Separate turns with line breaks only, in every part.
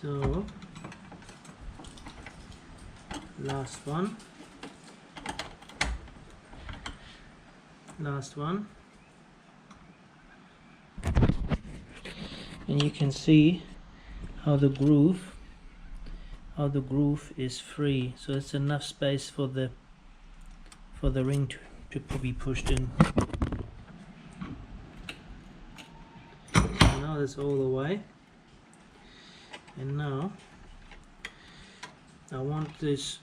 So last one, and you can see how the groove is free, so it's enough space for the ring to be pushed in. Now that's all the way, and now I want this,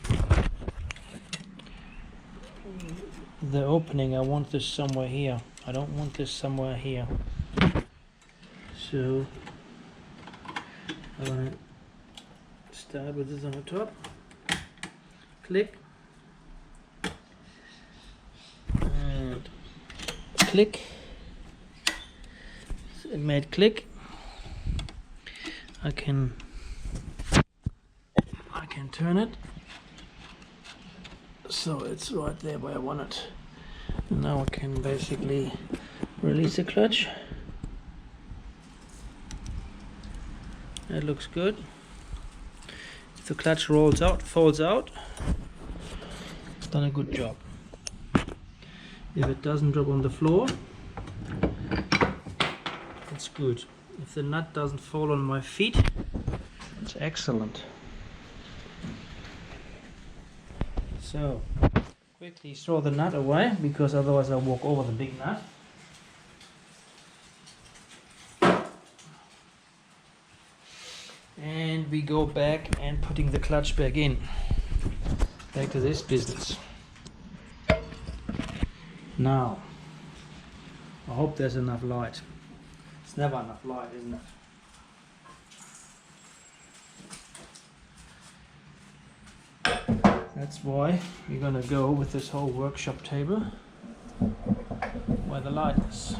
the opening, I want this somewhere here. I don't want this somewhere here. So I'm gonna start with this on the top, click, and click. It made click. I can turn it so it's right there where I want it. Now I can basically release the clutch. That looks good. If the clutch falls out, it's done a good job. If it doesn't drop on the floor, it's good. If the nut doesn't fall on my feet, it's excellent. So quickly throw the nut away, because otherwise I'll walk over the big nut. And we go back and putting the clutch back in. Back to this business. Now, I hope there's enough light. It's never enough light, isn't it? That's why we're gonna go with this whole workshop table where the light is.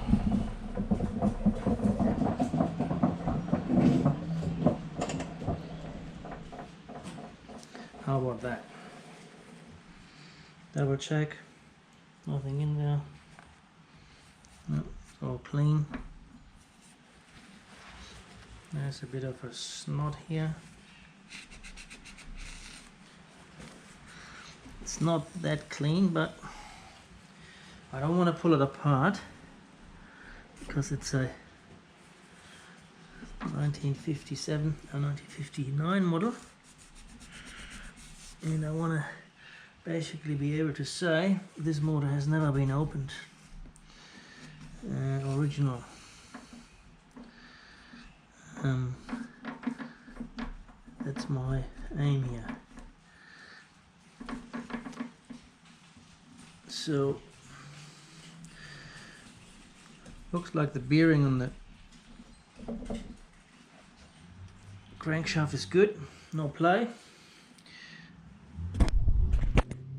How about that? Double check, nothing in there. No, it's all clean. There's a bit of a snot here. It's not that clean, but I don't want to pull it apart because it's a 1957 or 1959 model, and I want to basically be able to say this motor has never been opened. Original. That's my aim here. So looks like the bearing on the crankshaft is good, no play.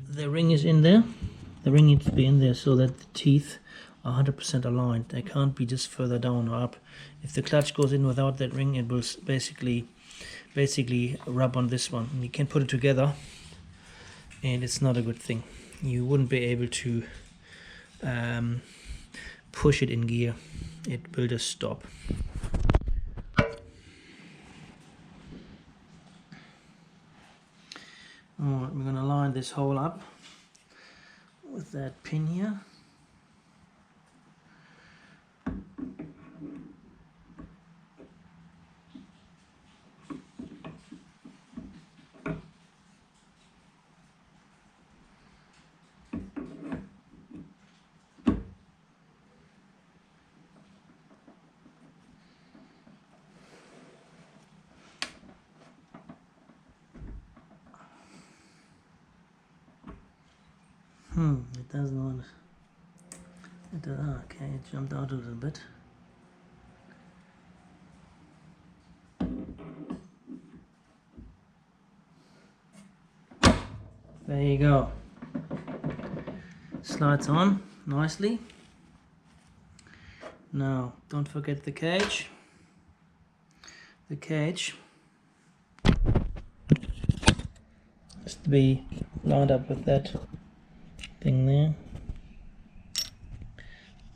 The ring is in there. The ring needs to be in there so that the teeth are 100% aligned. They can't be just further down or up. If the clutch goes in without that ring, it will basically rub on this one. And you can put it together, and it's not a good thing. You wouldn't be able to push it in gear. It will just stop. Alright, we're going to line this hole up with that pin here. It doesn't want it. Okay, it jumped out a little bit. There you go. Slides on nicely. Now, don't forget the cage. The cage has to be lined up with that thing there.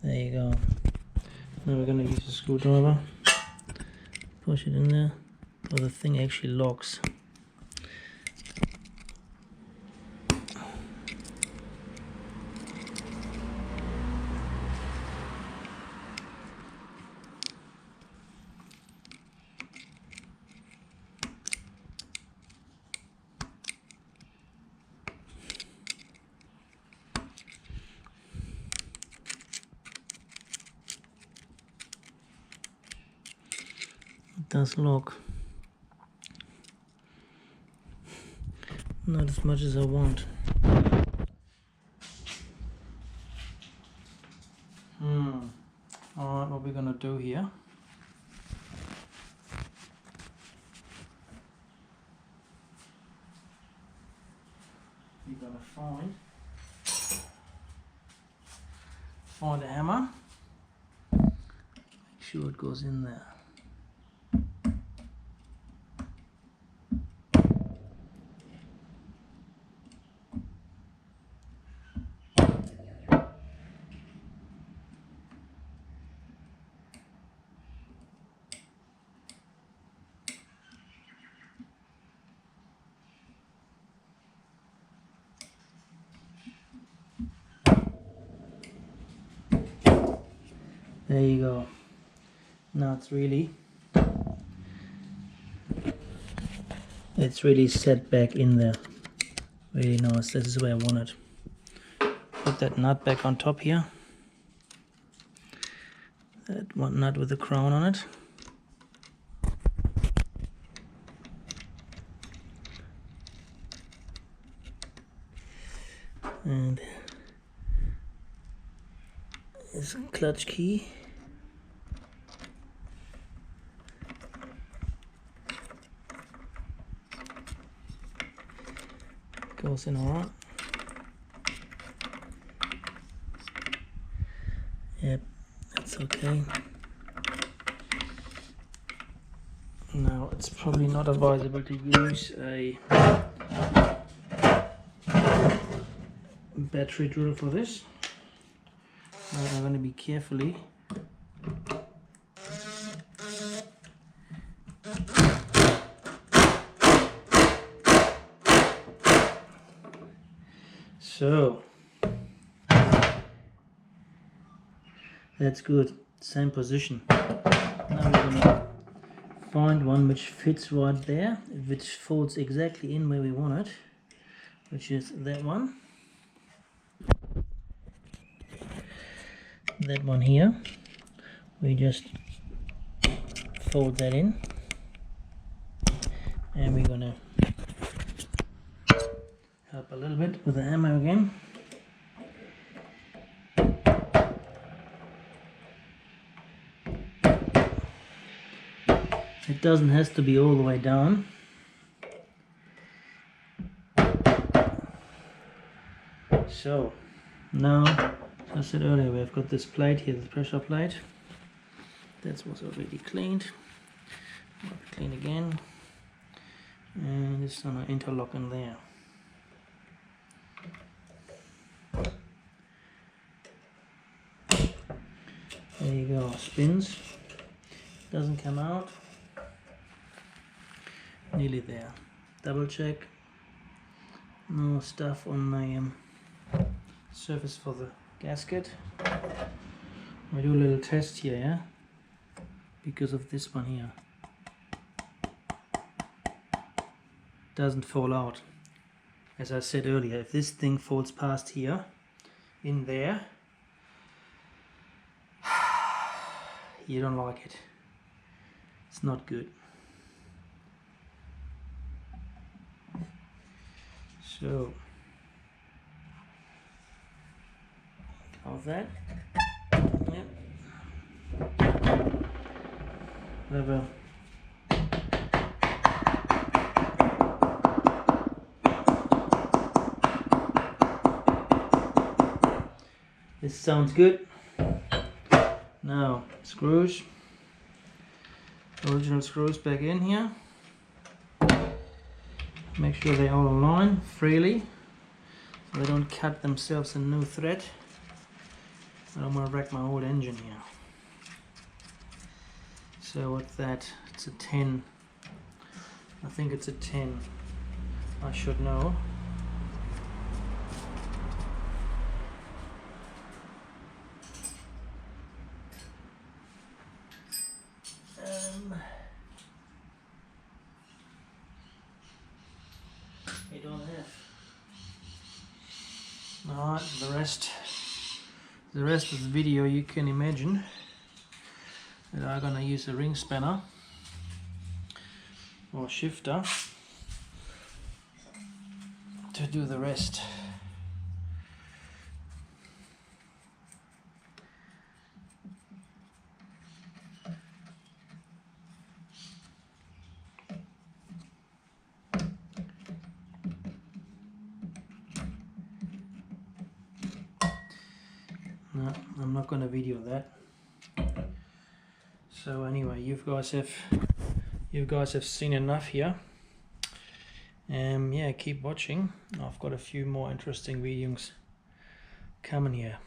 There you go. Now we're going to use a screwdriver. Push it in there. so the thing actually locks. It does lock. Not as much as I want. Alright, what we're gonna do here. We're gonna find a hammer. Make sure it goes in there. There you go. Now it's really set back in there. Really nice. This is where I want it. Put that nut back on top here. That one nut with the crown on it. And this clutch key. Goes in alright. Yep, that's okay. Now it's probably not advisable to use a battery drill for this. I'm going to be carefully so that's good, same position. Now we're going to find one which fits right there, which folds exactly in where we want it, which is that one. That one here, we just fold that in, and we're gonna help a little bit with the hammer again. It doesn't have to be all the way down. So now, as I said earlier, we've got this plate here, the pressure plate. That was already cleaned. Clean again. And it's gonna interlock in there. There you go, spins. Doesn't come out. Nearly there. Double check. No stuff on my surface for the gasket. I do a little test here, yeah? Because of this one here. Doesn't fall out. As I said earlier, if this thing falls past here, in there, you don't like it. It's not good. So, of that. Yep. Whatever. This sounds good. Now, screws. Original screws back in here. Make sure they all align freely so they don't cut themselves a new thread. I don't want to wreck my old engine here. So what's that? It's a 10 I think it's a 10. I should know. You don't have. Alright, the rest of the video you can imagine that I'm gonna use a ring spanner or shifter to do the rest. No, I'm not going to video that. So anyway, you guys have seen enough here. Yeah, keep watching. I've got a few more interesting videos coming here.